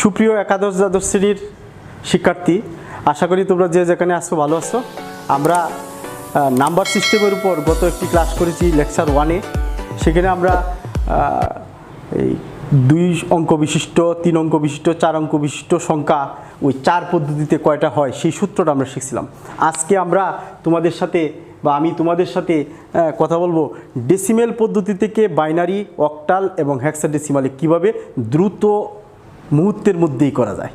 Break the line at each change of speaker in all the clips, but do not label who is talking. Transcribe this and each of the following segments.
সুপ্রিয় একাদশ দ্বাদশ শ্রেণীর শিক্ষার্থী, আশা করি তোমরা যে যেখানে আসছো ভালো আছো। আমরা নাম্বার সিস্টেমের উপর গত একটি ক্লাস করেছি লেকচার 1-এ। সেখানে আমরা এই 2 অঙ্ক বিশিষ্ট, 3 অঙ্ক বিশিষ্ট, 4 অঙ্ক বিশিষ্ট সংখ্যা ওই 4 পদ্ধতিতে কয়টা হয় সেই সূত্রটা আমরা শিখছিলাম। আজকে আমরা তোমাদের সাথে বা আমি তোমাদের সাথে কথা বলবো ডেসিমেল পদ্ধতি থেকে বাইনারি, অক্টাল এবং হেক্সাডেসিমালে কীভাবে দ্রুত মুহূর্তের মধ্যেই করা যায়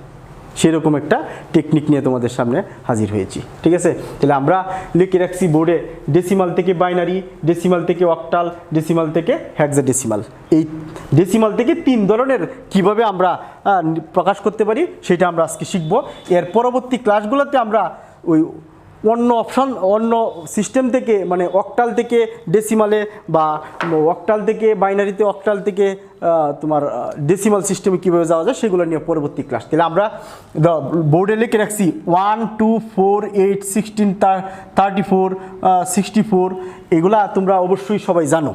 সেরকম একটা টেকনিক নিয়ে তোমাদের সামনে হাজির হয়েছি। ঠিক আছে, তাহলে আমরা লিখে রাখছি বোর্ডে ডেসিমাল থেকে বাইনারি, ডেসিমাল থেকে অক্টাল, ডেসিমাল থেকে হেক্সাডেসিমাল। এই ডেসিমাল থেকে 3 ধরনের কিভাবে আমরা প্রকাশ করতে পারি সেটা আমরা আজকে শিখব। এর পরবর্তী ক্লাসগুলোতে আমরা ওই অন্য সিস্টেম থেকে মানে অক্টাল থেকে ডেসিমালে বা অক্টাল থেকে বাইনারিতে, অক্টাল থেকে তোমার ডেসিমাল সিস্টেমে কীভাবে যাওয়া যায় সেগুলো নিয়ে পরবর্তী ক্লাস। তাহলে আমরা বোর্ডে লিখে রাখছি 1, 2, 4, 8, 16, 34, 64 এগুলা তোমরা অবশ্যই সবাই জানো।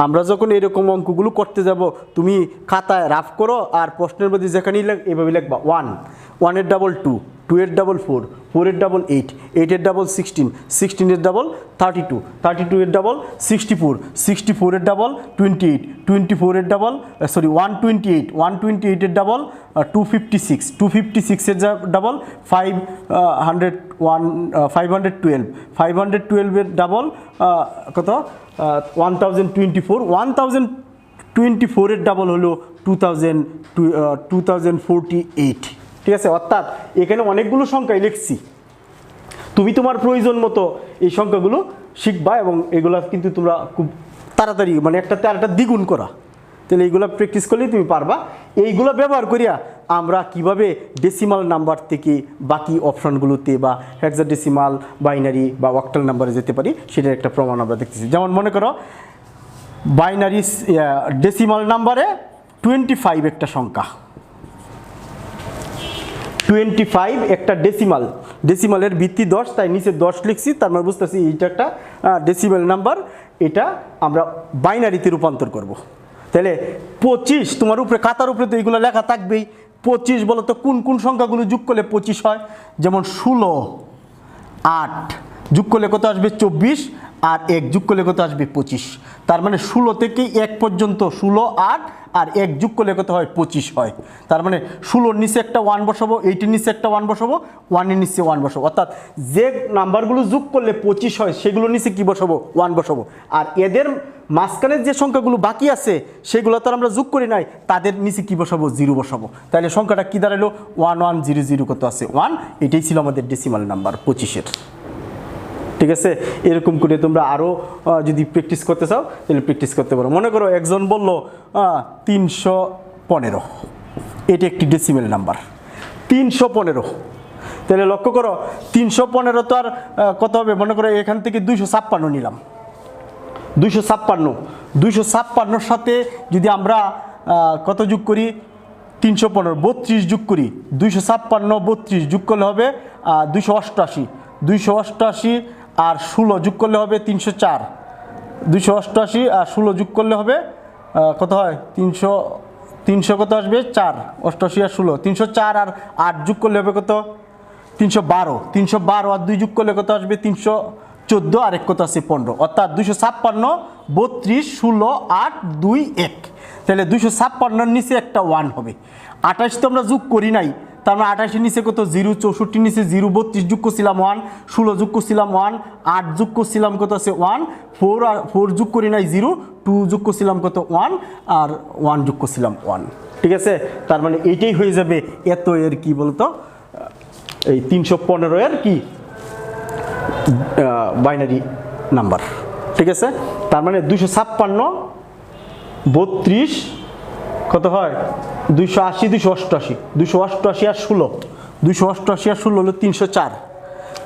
আমরা যখন এরকম অঙ্কগুলো করতে যাব তুমি খাতায় রাফ করো আর প্রশ্নের মধ্যে যেখানেই এভাবে লিখবা 1, 1 এর ডাবল 2, 2 এর ডাবল 4, 4 এর ডাবল 8, 8 এর ডাবল 16, 16 এর ডাবল 32, 32 এর ডাবল 64, 64 এর ডাবল 28, 24 এর ডাবল 128, 128 এর ডাবল 256, 256 এর ডাবল 512, 512 এর ডাবল কত 1024, 1024 এর ডাবল হলো 2048। ঠিক আছে, অর্থাৎ এখানে অনেকগুলো সংখ্যাই লিখছি। তুমি তোমার প্রয়োজন মতো এই সংখ্যাগুলো শিখবা এবং এগুলো কিন্তু তোমরা খুব তাড়াতাড়ি মানে একটাতে আরেকটা দ্বিগুণ করা, তাহলে এইগুলো প্র্যাকটিস করলেই তুমি পারবা। এইগুলো ব্যবহার করিয়া আমরা কিভাবে ডেসিমাল নাম্বার থেকে বাকি অপশানগুলোতে বা হেক্সাডেসিমাল, বাইনারি বা অক্টাল নাম্বারে যেতে পারি সেটার একটা প্রমাণ আমরা দেখতেছি। যেমন মনে করো বাইনারি ডেসিমাল নাম্বারে 25 একটা সংখ্যা, 25 একটা ডেসিমাল, ডেসিমালের ভিত্তি 10 তাই নিচে 10 লিখছি, তার মানে বুঝতেছি এইটা একটা ডেসিমাল নাম্বার, এটা আমরা বাইনারিতে রূপান্তর করব। তাহলে 25 তোমার উপরে খাতার উপরে তো এইগুলো লেখা থাকবেই। 25 বলো তো কোন কোন সংখ্যাগুলো যোগ করলে 25 হয়? যেমন 16, 8 যোগ করলে কত আসবে? 24, আর 1 যোগ করলে কত আসবে? 25। তার মানে 16 থেকে 1 পর্যন্ত 16, 8 আর 1 যোগ করলে কত হয়? 25 হয়। তার মানে 16-র নিচে একটা 1 বসাবো, 8-এর নিচে একটা 1 বসাবো, 1-এর নিচে 1 বসাবো, অর্থাৎ যে নাম্বারগুলো যোগ করলে 25 হয় সেগুলোর নিচে কি বসাবো? 1 বসাবো। আর এদের মাঝখানের যে সংখ্যাগুলো বাকি আছে সেগুলো তো আমরা যোগ করি নাই, তাদের নিচে কি বসাবো? 0 বসাবো। তাহলে সংখ্যাটা কি দাঁড়ালো? 1100 কত আছে? 1। এটাই ছিল আমাদের ডেসিমাল নাম্বার 25-এর। ঠিক আছে, এরকম করে তোমরা আরও যদি প্র্যাকটিস করতে চাও তাহলে প্র্যাকটিস করতে পারো। মনে করো একজন বলল 315, এটা একটি ডেসিমেল নাম্বার 315। তাহলে লক্ষ্য করো 315 তো আর কত হবে? মনে করো এখান থেকে 256 নিলাম, 256 সাথে যদি আমরা কত যোগ করি? 315 32 যোগ করি, 256 32 যোগ করলে হবে 288, 288 আর 16 যোগ করলে হবে 304, 288 আর 16 যোগ করলে হবে কত হয়? 300 কত আসবে? 4, 88 আর 16, 304 আর 8 যোগ করলে হবে কত? 312, 312 আর 2 যোগ করলে কত আসবে? 314 আর 1 কত আছে? 15, অর্থাৎ 256, 32, 16, 8, 2, 1। তাহলে 256-র নিচে একটা 1 হবে। 28 তো আমরা যোগ করি নাই, তার মানে 28-এর নিচে কত? 0, 64-র নিচে 0, 32 যোগ করছিলাম 1, 16 যোগ করছিলাম 1, 8 যোগ করছিলাম কত আছে? 1, 4 যোগ করি নাই 0, 2 যোগ করছিলাম কত? 1, আর 1 যোগ করছিলাম 1। ঠিক আছে, তার মানে এইটাই হয়ে যাবে এত এর কি বলতো এই 315 এর কি বাইনারি নাম্বার। ঠিক আছে, তার মানে 256, 32 কত হয়? 280, 288, 288 আর 16, 288 আর 16 হলো 304,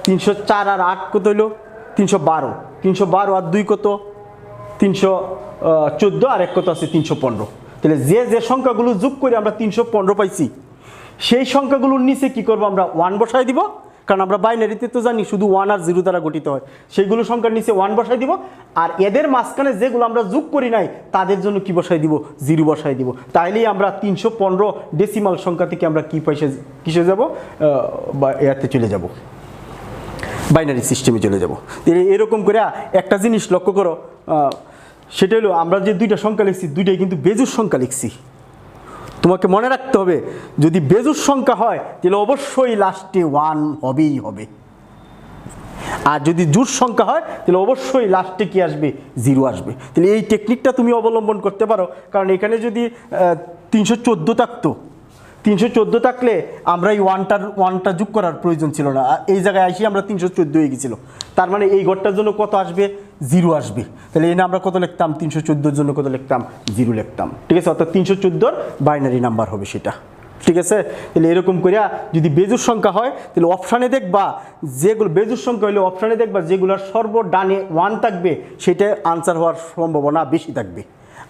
304 আর 8 কত হইলো? 312, 312 আর 2 কত? 314 আর 1 কত আছে? 315। তাহলে যে যে সংখ্যাগুলো যোগ করে আমরা 315 পাইছি সেই সংখ্যাগুলোর নিচে কি করব? আমরা 1 বসাই দিব কারণ আমরা বাইনারিতে তো জানি শুধু 1 আর 0 দ্বারা গঠিত হয়, সেইগুলো সংখ্যার নিচে 1 বসাই দিব, আর এদের মাঝখানে যেগুলো আমরা যোগ করি নাই তাদের জন্য কি বসাই দিব, 0 বসাই দিব। তাইলেই আমরা 315 ডেসিমাল সংখ্যা থেকে আমরা কি কিসে যাব, বা এতে চলে যাব, বাইনারি সিস্টেমে চলে যাব। এরকম করে একটা জিনিস লক্ষ্য করো, সেটা হলো আমরা যে দুইটা সংখ্যা লিখছি দুইটাই কিন্তু বেজোড় সংখ্যা লিখছি। তোমাকে মনে রাখতে হবে যদি বেজোড় সংখ্যা হয় তাহলে অবশ্যই লাস্টে 1 হবেই হবে, আর যদি জোড় সংখ্যা হয় তাহলে অবশ্যই লাস্টে কি আসবে, 0 আসবে। তাহলে এই টেকনিকটা তুমি অবলম্বন করতে পারো, কারণ এখানে যদি 314 থাকতো, 314 থাকলে আমরা এই ওয়ানটা যোগ করার প্রয়োজন ছিল না, এই জায়গায় আসি আমরা 314 হয়ে গেছিল, তার মানে এই ঘরটার জন্য কত আসবে, 0 আসবে। তাহলে এনে আমরা কত লিখতাম, 314 জন্য কত লিখতাম, 0 লিখতাম, ঠিক আছে। অর্থাৎ 314 বাইনারি নাম্বার হবে সেটা, ঠিক আছে। তাহলে এরকম করে যদি বেজোড় সংখ্যা হয় তাহলে অপশানে দেখবা, যেগুলো বেজোড় সংখ্যা হলে অপশানে দেখবা যেগুলোর সর্বডানে 1 থাকবে সেটা আনসার হওয়ার সম্ভাবনা বেশি থাকবে,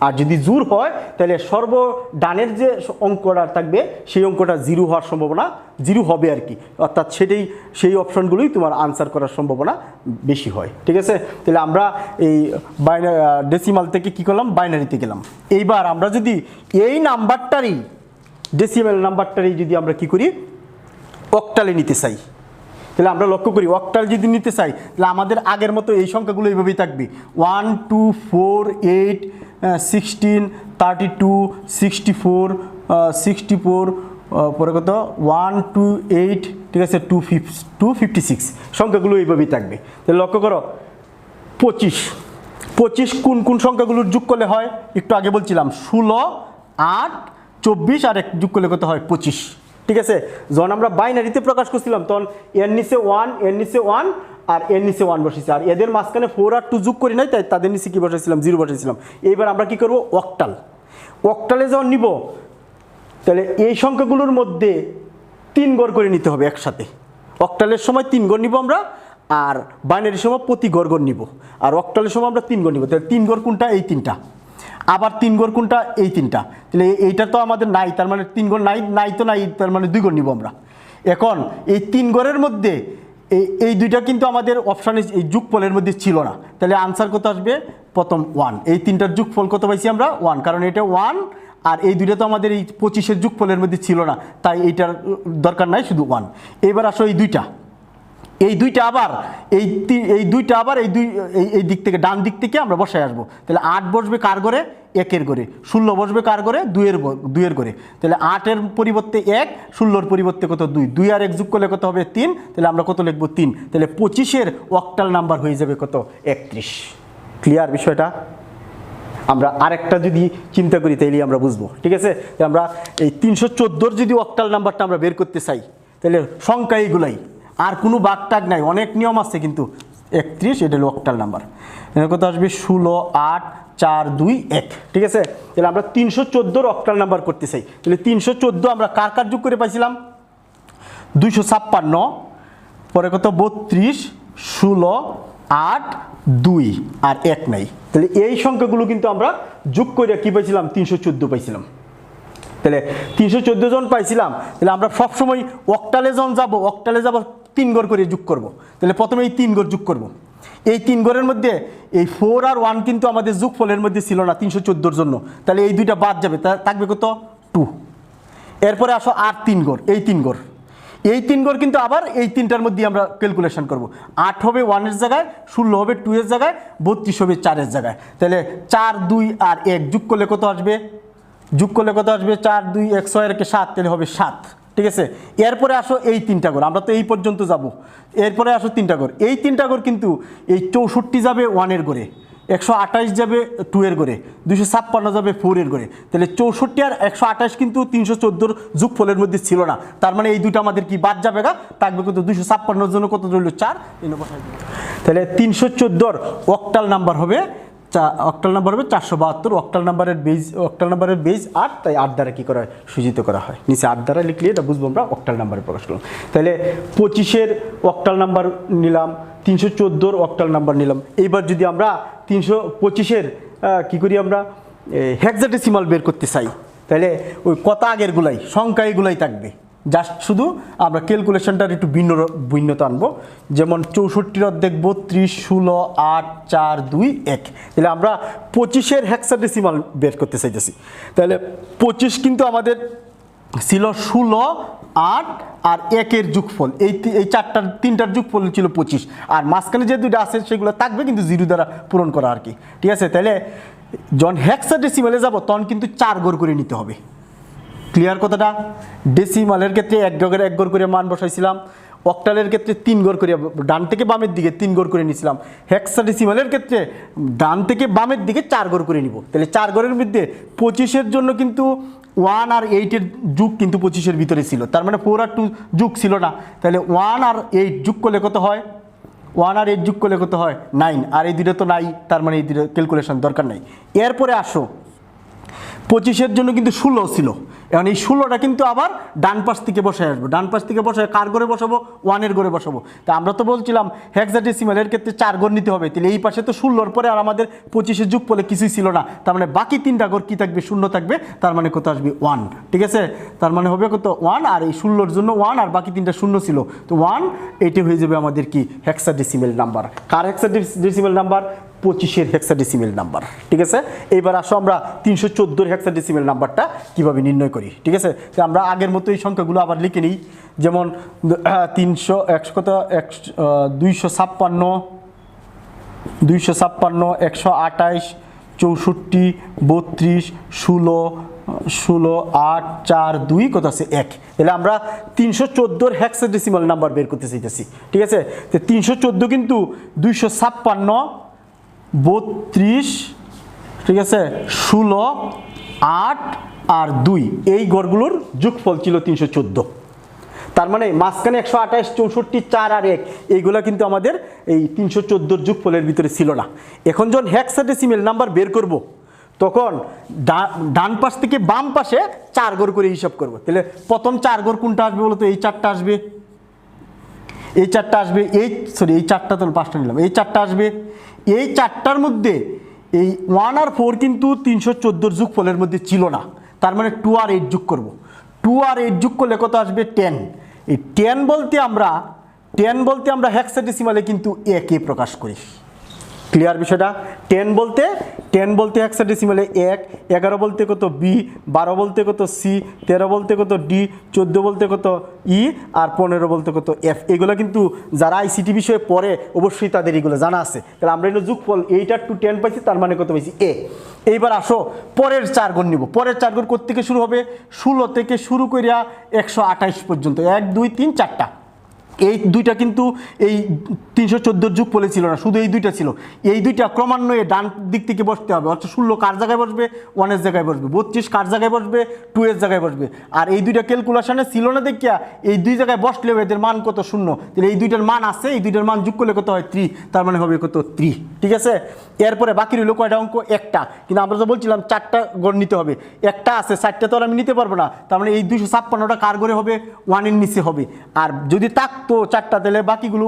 আর যদি জোড় হয় তাহলে সর্বডানের যে অঙ্কটা থাকবে সেই অঙ্কটা 0 হওয়ার সম্ভাবনা 0 হবে আর কি, অর্থাৎ সেই অপশনগুলোই তোমার আনসার করার সম্ভাবনা বেশি হয়, ঠিক আছে। তাহলে আমরা এই ডেসিমাল থেকে কি করলাম, বাইনারিতে গেলাম। এইবার আমরা যদি এই নাম্বারটারই ডেসিমাল নাম্বারটারই যদি আমরা কি করি, অক্টালে নিতে চাই, তাহলে আমরা লক্ষ্য করি অক্টাল যদি নিতে চাই তাহলে আমাদের আগের মতো এই সংখ্যাগুলো এইভাবেই থাকবে, 1 2 4 8 16 32 64 64 পরে কত 1 2 8, ঠিক আছে, 256 সংখ্যাগুলো এইভাবেই থাকবে। তাহলে লক্ষ্য করো 25 কোন কোন সংখ্যাগুলোর যোগ করলে হয়, একটু আগে বলছিলাম 16 8 24 আর এক যোগ করলে কত হয়, 25, ঠিক আছে। যখন আমরা বাইনারিতে প্রকাশ করছিলাম তখন এর নিচে 1 এর নিচে 1 আর এর নিচে 1 বসেছি, আর এদের মাঝখানে 4 আর 2 যোগ করি নাই, তাই তাদের নিচে কি বসাইছিলাম, 0 বসাইছিলাম। এইবার আমরা কি করব, অক্টালে যখন নিব তাহলে এই সংখ্যাগুলোর মধ্যে 3 গড় করে নিতে হবে একসাথে। অক্টালের সময় 3 গড় নিব আমরা, আর বাইনারির সময় প্রতি গড় নিব, আর অক্টালের সময় আমরা 3 গড় নিব। তাহলে 3 গড় কোনটা, এই 3টা, আবার 3 গড় কোনটা, এই 3টা। তাহলে এইটা তো আমাদের নাই, তার মানে 3 গড় নাই তো নাই, তার মানে 2 গড় নিব আমরা। এখন এই 3 গড়ের মধ্যে এই দুইটা কিন্তু আমাদের অপশানে এই যোগফলের মধ্যে ছিল না, তাহলে আনসার কত আসবে, প্রথম 1, এই 3টার যোগফল কত পাইছি আমরা, 1, কারণ এটা 1, আর এই দুইটা তো আমাদের এই 25-এর যোগফলের মধ্যে ছিল না, তাই এইটার দরকার নাই, শুধু 1। এবার আসো এই দুইটা আবার এই দিক থেকে ডান দিক থেকে আমরা বসায় আসবো। তাহলে 8 বসবে কার ঘরে, 1-এর ঘরে, 16 বসবে কার ঘরে, 2-এর ঘরে। তাহলে 8-এর পরিবর্তে 1, 16-এর পরিবর্তে কত, 2 আর 1 যোগ করলে কত হবে, 3। তাহলে আমরা কত লিখবো, 3। তাহলে 25-এর অক্টাল নাম্বার হয়ে যাবে কত, 31। ক্লিয়ার বিষয়টা? আমরা আরেকটা যদি চিন্তা করি তাইলে আমরা বুঝবো, ঠিক আছে। আমরা এই 314-র যদি অক্টাল নাম্বারটা আমরা বের করতে চাই তাহলে সংখ্যা এইগুলাই, আর কোনো বাগ টাগ নাই, অনেক নিয়ম আছে, কিন্তু 31 এটা হলো অক্টাল নাম্বার। এর কত আসবে, 16 8 4 2 1, ঠিক আছে। তাহলে আমরা 314-র অক্টাল নাম্বার করতে চাই, তাহলে 314 আমরা কার যোগ করে পাইছিলাম, 256, পরে কত 32 16 8 2 আর 1 নাই। তাহলে এই সংখ্যাগুলো কিন্তু আমরা যোগ করে কি পাইছিলাম, 314 পাইছিলাম। তাহলে 314 জন পাইছিলাম, তাহলে আমরা সবসময় অক্টালে যখন যাবো 3 গড় করে যোগ করব। তাহলে প্রথমে এই 3 গড় যোগ করব, এই 3 গড়ের মধ্যে এই 4 আর 1 কিন্তু আমাদের যোগফলের মধ্যে ছিল না 314-র জন্য, তাহলে এই দুইটা বাদ যাবে, থাকবে কত, 2। এরপরে আসো আর 3 গড়, এই 3 গড় কিন্তু আবার এই 3টার মধ্যে আমরা ক্যালকুলেশন করব। 8 হবে 1-এর জায়গায়, 16 হবে 2-এর জায়গায়, 32 হবে 4-এর জায়গায়। তাহলে 4 2 আর 1 যোগ করলে কত আসবে, 4 2 1 6 এর 7, তাহলে হবে 7, ঠিক আছে। এরপরে আসো এই 3টা গড়, আমরা তো এই পর্যন্ত যাব, এরপরে আসো 3টা গড়, এই 3টা গড় কিন্তু এই 64 যাবে 1-এর ঘরে, 128 যাবে 2-এর ঘরে, 256 যাবে 4-এর ঘরে। তাহলে 64 আর 128 কিন্তু 314-র যোগফলের মধ্যে ছিল না, তার মানে এই দুটো আমাদের কি বাদ যাবে, থাকবে কত, 256-র জন্য কত রইল, 4। তাহলে 314-র অক্টাল নাম্বার হবে 472। অক্টাল নাম্বারের বেজ 8, তাই 8 দ্বারা কি করা হয়, সূচিত করা হয়। নিচে 8 দ্বারা লিখলে এটা বুঝবো আমরা অক্টাল নাম্বারে প্রকাশ করলাম। তাহলে 25-এর অক্টাল নাম্বার নিলাম, 314-র অক্টাল নাম্বার নিলাম। এইবার যদি আমরা 325-এর কি করি, আমরা হেক্সাডেসিমাল বের করতে চাই, তাহলে ওই কত আগের গুলাই সংখ্যা এগুলাই থাকবে, জাস্ট শুধু আমরা ক্যালকুলেশনটার একটু ভিন্নতা আনবো। যেমন 64 অর্ধেক 32, 16, 8, 4, 2, 1। তাহলে আমরা 25-এর হেক্সাডেসিমাল বের করতে চাইতেছি। তাহলে 25 কিন্তু আমাদের ছিল 16, 8 আর 1-এর যোগফল, এই তিনটার যোগফল ছিল 25, আর মাঝখানে যে দুইটা আছে সেগুলো থাকবে কিন্তু 0 দ্বারা পূরণ করা আর কি। ঠিক আছে, তাহলে যখন হেক্সাডেসিমালে যাব তখন কিন্তু 4 ঘর করে নিতে হবে। ক্লিয়ার কথাটা? ডেসিমালের ক্ষেত্রে 1 ঘর করে মান বসাইছিলাম, অক্টালের ক্ষেত্রে 3 ঘর করে ডান থেকে বামের দিকে 3 ঘর করে নিয়েছিলাম, হেক্সাডেসিমালের ক্ষেত্রে ডান থেকে বামের দিকে 4 ঘর করে নিব। তাহলে 4 ঘরের মধ্যে 25-এর জন্য কিন্তু 1 আর 8-এর যুগ কিন্তু 25-এর ভিতরে ছিল, তার মানে 4 আর 2 যুগ ছিল না। তাহলে 1 আর 8 যুগ করলে কত হয়? 1 আর 8 যুগ করলে কত হয়? 9। আর এই দুটো তো নাই, তার মানে এই দুটো ক্যালকুলেশন দরকার নাই। এরপরে আসো 25-এর জন্য কিন্তু 16 ছিল, এখন এই 16টা কিন্তু আবার ডান পাশ থেকে বসে আসবো। ডান পাশ থেকে বসে কার ঘরে বসাবো? 1-এর ঘরে বসাবো। তা আমরা তো বলছিলাম হেক্সাডেসিমালের ক্ষেত্রে 4 ঘর নিতে হবে, তাহলে এই পাশে তো 16-র পরে আর আমাদের 25-এর যুগ বলে কিছুই ছিল না, তার মানে বাকি 3টা ঘর কি থাকবে? শূন্য থাকবে, তার মানে কত আসবে? 1। ঠিক আছে, তার মানে হবে কত? 1, আর এই 16-র জন্য 1 আর বাকি 3টা শূন্য ছিল, তো 1, এটি হয়ে যাবে আমাদের কি? Hexadecimal number. কার হেক্সাডেসিমাল নাম্বার? 25-এর হেক্সাডেসিমাল নাম্বার। ঠিক আছে, এইবার আসো আমরা 314-এর হেক্সাডেসিমাল নাম্বারটা কিভাবে নির্ণয় করি। ঠিক আছে, তো আমরা আগের মতো এই সংখ্যাগুলো আবার লিখে নিই। যেমন 300, 256, 128, 64, 32, 16, 8, 4, 2 কত আছে? 1। তাহলে আমরা 314-এর হেক্সাডেসিমাল নাম্বার বের করতে চাইতেছি। ঠিক আছে, তো 314 কিন্তু 256, 32, ঠিক আছে, 16, 8 আর 2 এই ঘরগুলোর যোগফল ছিল 314। তার মানে মাঝখানে 128, 64, 4 আর 1 এইগুলা কিন্তু আমাদের এই 314-র যোগফলের ভিতরে ছিল না। এখন যখন হেক্সাডেসিমাল নাম্বার বের করব তখন ডান পাশ থেকে বাম পাশে 4 ঘর করে হিসাব করব। তাহলে প্রথম 4 ঘর কোনটা আসবে বলতো? এই 4টা আসবে, এই 4টা আসবে, এই 4টা তো 5টা নিলাম, এই 4টা আসবে। এই 4টার মধ্যে এই 1 আর 4 কিন্তু 314-র যোগফলের মধ্যে ছিল না, তার মানে 2 আর 8 যোগ করব। 2 আর 8 যোগ করলে কত আসবে? 10। এই 10 বলতে আমরা হেক্সাডেসিমালে কিন্তু একে প্রকাশ করি। ক্লিয়ার বিষয়টা? 10 বলতে হেক্সাডেসিমালে 1, 11 বলতে কত? বি, 12 বলতে কত? সি, 13 বলতে কত? ডি, 14 বলতে কত? ই, আর 15 বলতে কত? এফ। এগুলো কিন্তু যারা আইসিটি বিষয়ে পড়ে অবশ্যই তাদের এগুলো জানা আছে। তাহলে আমরা এগুলো যোগফল 8 আর 2 10 পাইছি, তার মানে কত পাইছি? এ। এইবার আসো পরের 4 ঘর নিব। পরের 4 ঘর কোত্থেকে শুরু হবে? 16 থেকে শুরু করিয়া 128 পর্যন্ত, 1, 2, 3, 4টা। এই দুইটা কিন্তু এই 314-র যুগ ছিল না, শুধু এই দুইটা ছিল। এই দুইটা ক্রমান্বয়ে ডান দিক থেকে বসতে হবে, অর্থাৎ 16 কার জায়গায় বসবে? 1-এর জায়গায় বসবে। 32 কার জায়গায় বসবে? 2-এর জায়গায় বসবে। আর এই দুইটা ক্যালকুলেশনে ছিল না দেখিয়া এই দুই জায়গায় বসলেও এদের মান কত? 0। তাহলে এই দুইটার মান আছে, এই দুইটার মান যোগ করলে কত হয়? 3, তার মানে হবে কত? 3। ঠিক আছে, এরপরে বাকি রইল কয়টা অঙ্ক? একটা। কিন্তু আমরা তো বলছিলাম 4টা ঘর নিতে হবে, একটা আছে, 4টা তো আর আমি নিতে পারবো না, তার মানে এই 256টা কার ঘরে হবে? 1-এর নিচে হবে। আর যদি থাকতো 4টা, তাহলে বাকিগুলো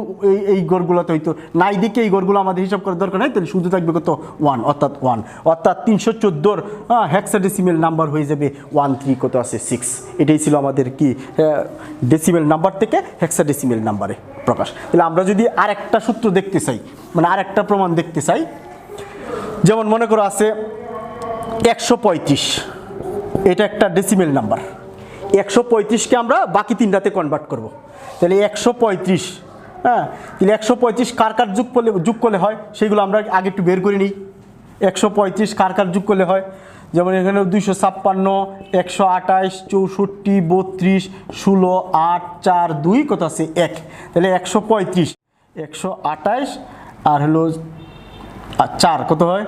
এই ঘরগুলোতে হইতো, নাই দিকে এই ঘরগুলো আমাদের হিসাব করার দরকার নেই, তাহলে শুধু থাকবে কত? 1, অর্থাৎ 314-র হেক্সাডেসিমাল নাম্বার হয়ে যাবে 13, কত আছে? 6। এটাই ছিল আমাদের কি ডেসিমাল নাম্বার থেকে হেক্সাডেসিমাল নাম্বারে প্রকাশ। তাহলে আমরা যদি আরেকটা সূত্র দেখতে চাই, মানে আরেকটা প্রমাণ দেখতে চাই, যেমন মনে করো আছে 135, এটা একটা ডেসিমাল নাম্বার। 135-কে আমরা বাকি 3টাতে কনভার্ট করব। তাহলে 135, হ্যাঁ, তাহলে 135 কার কার যোগ করলে হয় সেগুলো আমরা আগে একটু বের করে নিই। 135 কার কার যোগ করলে হয়? যেমন এখানে 256, 128, 64, 32, 16, 8, 4, 2 কত আছে? 1। তাহলে 135, 128 আর হলো 4 কত হয়?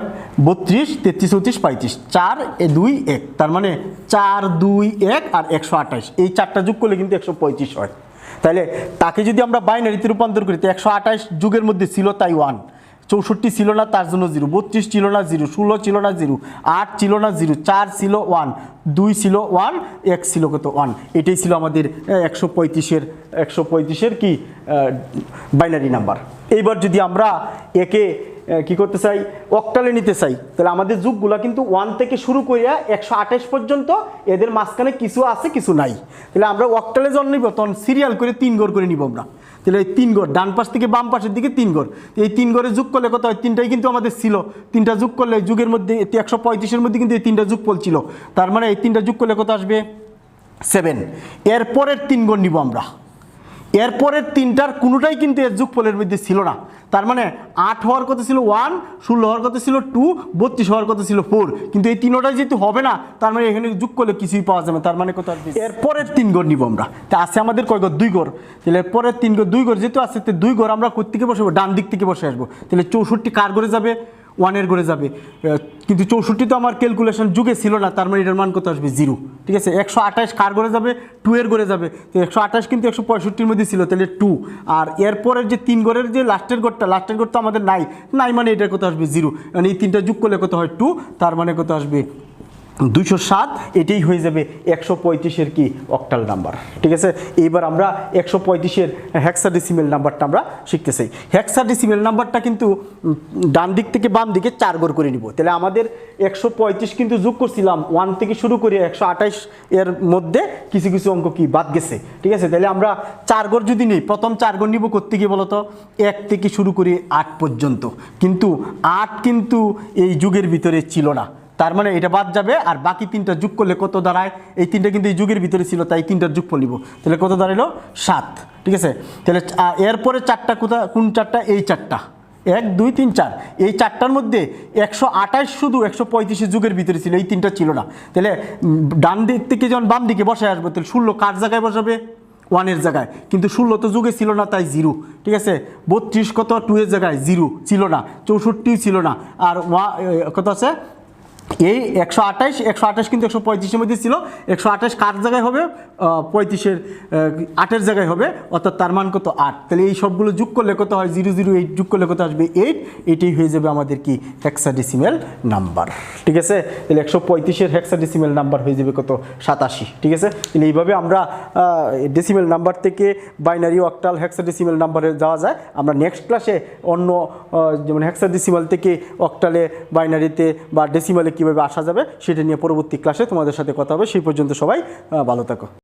32, 33, 34, 35, 4, 2, 1, তার মানে 4, 2, 1 আর 128, এই 4টা যোগ করলে কিন্তু 135 হয়। তাহলে তাকে যদি আমরা বাইনারিতে রূপান্তর করি, তো 128 যুগের মধ্যে ছিল তাই 1, 64 ছিল না তার জন্য 0, 32 ছিল না 0, 16 ছিল না 0, 8 ছিল না 0, 4 ছিল 1, 2 ছিল 1, 1 ছিল কত? 1। এটাই ছিল আমাদের 135-এর কি বাইনারি নাম্বার। এইবার যদি আমরা একে কি করতে চাই, অক্টালে নিতে চাই, তাহলে আমাদের যুগগুলো কিন্তু 1 থেকে শুরু করিয়া 128 পর্যন্ত, এদের মাঝখানে কিছু আছে কিছু নাই। তাহলে আমরা অক্টালে যখন নিব তখন সিরিয়াল করে 3 ঘর করে নিব আমরা। তাহলে এই 3 ঘর, ডান পাশ থেকে বাম পাশের দিকে 3 ঘর, এই 3 ঘরে যোগ করলে কত হয়, 3টাই কিন্তু আমাদের ছিল, 3টা যোগ করলে যুগের মধ্যে 135-এর মধ্যে কিন্তু এই 3টা যোগফল ছিল, তার মানে এই 3টা যোগ করলে কত আসবে 7। এরপরের 3 ঘর নিব আমরা, এরপরের 3টার কোনোটাই কিন্তু এর যোগফলের মধ্যে ছিল না, তার মানে 8 হওয়ার কথা ছিল 1, 16 হওয়ার কথা ছিল 2, 32 হওয়ার কথা ছিল 4, কিন্তু এই 3টাই যেহেতু হবে না, তার মানে এখানে যোগ করলে কিছুই পাওয়া যাবে, তার মানে কত আসবে, এরপরের 3 ঘর নিব আমরা। তা আছে আমাদের কয় ঘর, 2 ঘর, তাহলে এরপরের 3 ঘর 2 ঘর যেহেতু আছে, 2 ঘর আমরা কোথা থেকে বসাবো, ডান দিক থেকে বসে আসবো। তাহলে 64 কার ঘরে যাবে, 1-এর ঘরে যাবে, কিন্তু 64 তো আমার ক্যালকুলেশন যুগে ছিল না, তার মানে এটার মান কত আসবে 0, ঠিক আছে। 128 কার ঘরে যাবে, 2-এর ঘরে যাবে, তো 128 কিন্তু 165-র মধ্যে ছিল, তাহলে 2, আর এরপরের যে 3 ঘরের যে লাস্টের ঘর তো আমাদের নাই, মানে এটার কত আসবে 0, মানে এই 3টা যোগ করলে কত হয় 2, তার মানে কত আসবে 207, এটাই হয়ে যাবে 135-এর কি অক্টাল নাম্বার, ঠিক আছে। এইবার আমরা 135-এর হেক্সাডেসিমেল নাম্বারটা আমরা শিখতে চাই। হেক্সাডেসিমেল নাম্বারটা কিন্তু ডান দিক থেকে বাম দিকে 4 ঘর করে নিব। তাহলে আমাদের 135 কিন্তু যোগ করছিলাম 1 থেকে শুরু করে 128 এর মধ্যে কিছু কিছু অঙ্ক কি বাদ গেছে, ঠিক আছে। তাহলে আমরা 4 ঘর যদি নিই, প্রথম 4 ঘর নিব কোত্থেকে কি বলতো, 1 থেকে শুরু করে 8 পর্যন্ত, কিন্তু 8 কিন্তু এই যুগের ভিতরে ছিল না, তার মানে এটা বাদ যাবে, আর বাকি 3টা যোগ করলে কত দাঁড়ায়, এই 3টা কিন্তু এই যুগের ভিতরে ছিল, তাই 3টার যোগফল নিব, তাহলে কত দাঁড়ালো 7, ঠিক আছে। তাহলে এরপরে 4টা কোন 4টা, এই 4টা, 1 2 3 4, এই 4টার মধ্যে 128 শুধু 135-এর যুগের ভিতরে ছিল, এই 3টা ছিল না। তাহলে ডান দিক থেকে যখন বাম দিকে বসে আসবো, তাহলে 16 কার জায়গায় বসাবে, 1-এর জায়গায়, কিন্তু 16 তো যুগে ছিল না, তাই 0, ঠিক আছে। 32 কত, 2-এর জায়গায় 0 ছিল না, 64 ছিল না, আর কত আছে এই 128 কিন্তু 135-এর মধ্যে ছিল, 128 কার জায়গায় হবে, 35-এর 8-এর জায়গায় হবে, অর্থাৎ তার মান কত 8। তাহলে এই সবগুলো যোগ করলে কত হয় 008, যোগ করলে কত আসবে 8, এটাই হয়ে যাবে আমাদের কি হেক্সাডেসিমেল নাম্বার, ঠিক আছে। তাহলে 135-এর হেক্সাডেসিমেল নাম্বার হয়ে যাবে কত 87, ঠিক আছে। তাহলে এইভাবে আমরা ডেসিমেল নাম্বার থেকে বাইনারি, অক্টাল, হেক্সাডেসিমেল নাম্বারে যাওয়া যায়। আমরা নেক্সট ক্লাসে অন্য যেমন হেক্সাডেসিমাল থেকে অক্টালে, বাইনারিতে বা ডেসিমালে কীভাবে আসা যাবে সেটা নিয়ে পরবর্তী ক্লাসে তোমাদের সাথে কথা হবে। সেই পর্যন্ত সবাই ভালো থাকো।